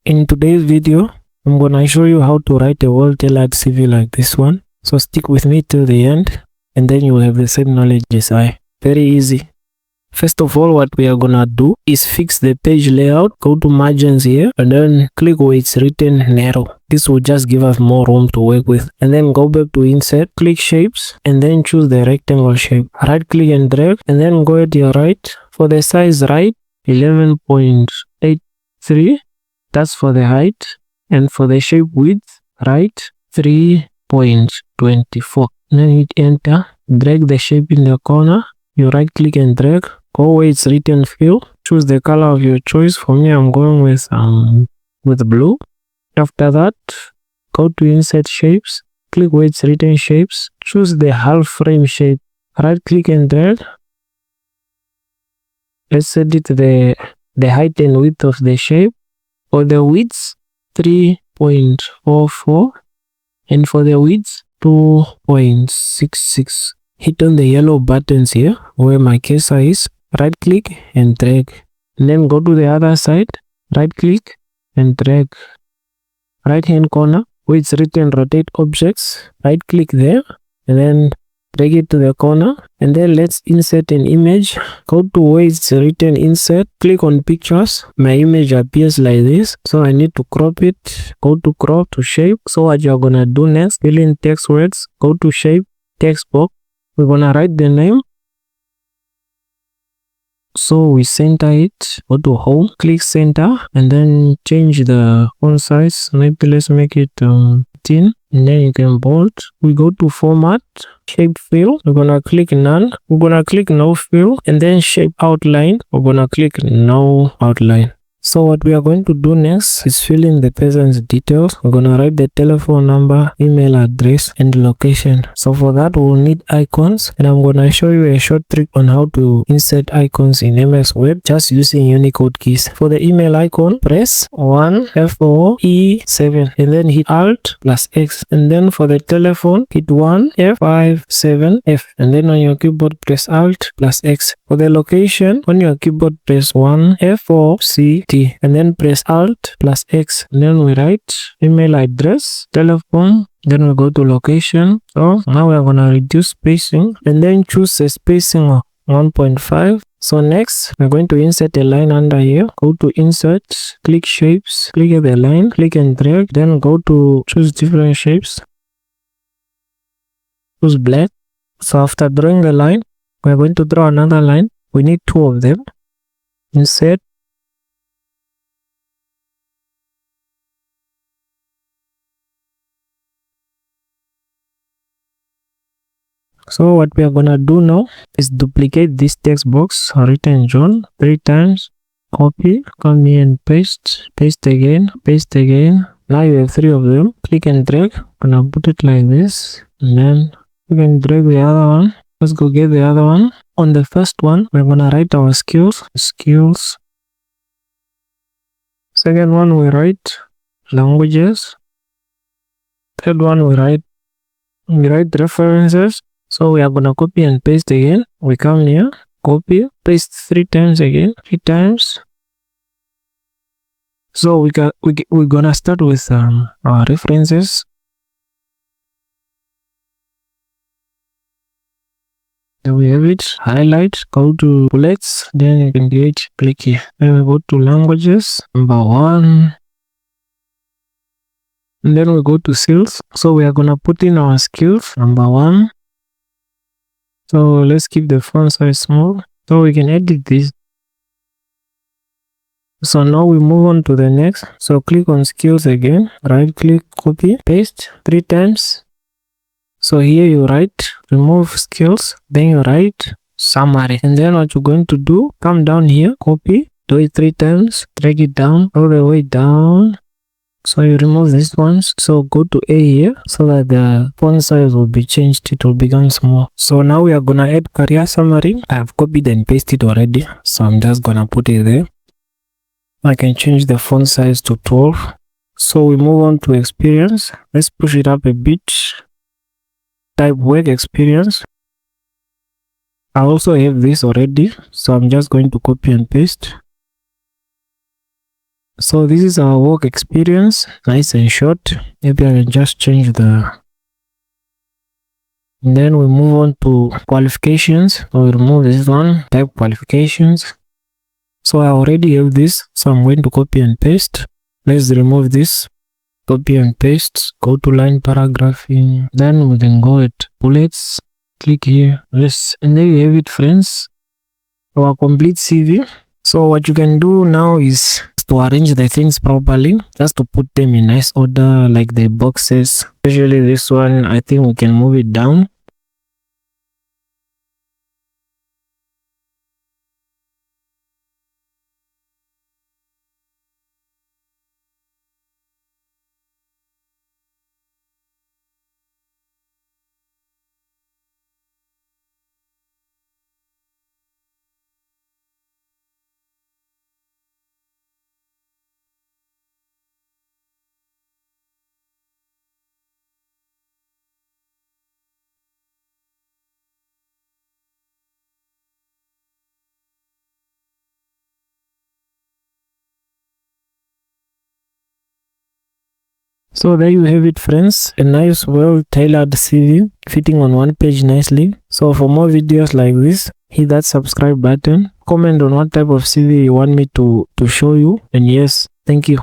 In today's video, I'm gonna show you how to write a well-tailored CV like this one. So stick with me till the end and then you will have the same knowledge as I. Very easy. First of all, what we are gonna do is fix the page layout. Go to margins here and then click where it's written narrow. This will just give us more room to work with. And then go back to insert, click shapes and then choose the rectangle shape. Right click and drag and then go at your right. For the size, right 11.83. That's for the height, and for the shape width, right 3.24. Then hit enter, drag the shape in the corner, you right click and drag, go where it's written fill, choose the color of your choice. For me, I'm going with blue. After that, go to insert shapes, click where it's written shapes, choose the half frame shape, right click and drag. Let's edit the height and width of the shape. For the width, 3.44 and for the width, 2.66. Hit on the yellow buttons here where my cursor is, right click and drag. And then go to the other side, right click and drag. Right hand corner where it's written rotate objects, right click there and then drag it to the corner. And then let's insert an image. Go to where it's written insert, click on pictures. My image appears like this, so I need to crop it. Go to crop to shape. So what you're gonna do next, fill in text words, go to shape, text box. We're gonna write the name, so we center it. Go to home, click center and then change the font size. Maybe let's make it 10 and then you can bold. We go to format, shape fill, we're gonna click none, we're gonna click no fill, and then shape outline, we're gonna click no outline. So what we are going to do next is fill in the person's details. We're gonna write the telephone number, email address and location. So for that we'll need icons, and I'm gonna show you a short trick on how to insert icons in MS Word just using Unicode keys. For the email icon, press 1 F4E7 and then hit Alt plus X, and then for the telephone hit 1 F57F and then on your keyboard press Alt plus X. For the location, on your keyboard press 1 F4C and then press Alt plus X, and then we write email address, telephone, then we go to location. So now we are gonna reduce spacing and then choose a spacing of 1.5. So next we're going to insert a line under here. Go to insert, click shapes, click at the line, click and drag, then go to choose different shapes, choose black. So after drawing the line, we're going to draw another line. We need two of them. Insert, so what we are gonna do now is duplicate this text box written John 3 times, copy, come here and paste, paste again, paste again. Now you have 3 of them. Click and drag, gonna put it like this, and then we can drag the other one. Let's go get the other one. On the first one, we're gonna write our skills. Second one, we write languages. Third one, we write references. So we are gonna copy and paste again. We come here, copy, paste 3 times again, 3 times. So we're gonna start with our references. Then we have it, highlight, go to bullets, then you can click here. Then we go to languages, number 1. And then we go to skills. So we are gonna put in our skills, number 1. So let's keep the font size small, so we can edit this. So now we move on to the next. So click on skills again, right click, copy, paste 3 times. So here you write remove skills, then you write summary, and then what you're going to do, come down here, copy, do it 3 times, drag it down all the way down. So you remove these ones. So go to A here so that the font size will be changed, it will become small. So now we are gonna add career summary. I have copied and pasted already, so I'm just gonna put it there. I can change the font size to 12. So we move on to experience. Let's push it up a bit. Type work experience. I also have this already, so I'm just going to copy and paste. So this is our work experience, nice and short. Maybe I can just change the, and then we move on to qualifications. So we remove this one, type qualifications. So I already have this, so I'm going to copy and paste. Let's remove this, copy and paste, go to line paragraphing, then we can go at bullets, click here, yes, and there you have it, friends, our complete CV. So what you can do now is to arrange the things properly, just to put them in nice order, like the boxes, especially this one. I think we can move it down. So there you have it, friends, a nice well-tailored CV fitting on one page nicely. So for more videos like this, hit that subscribe button, comment on what type of CV you want me to show you, and yes, thank you.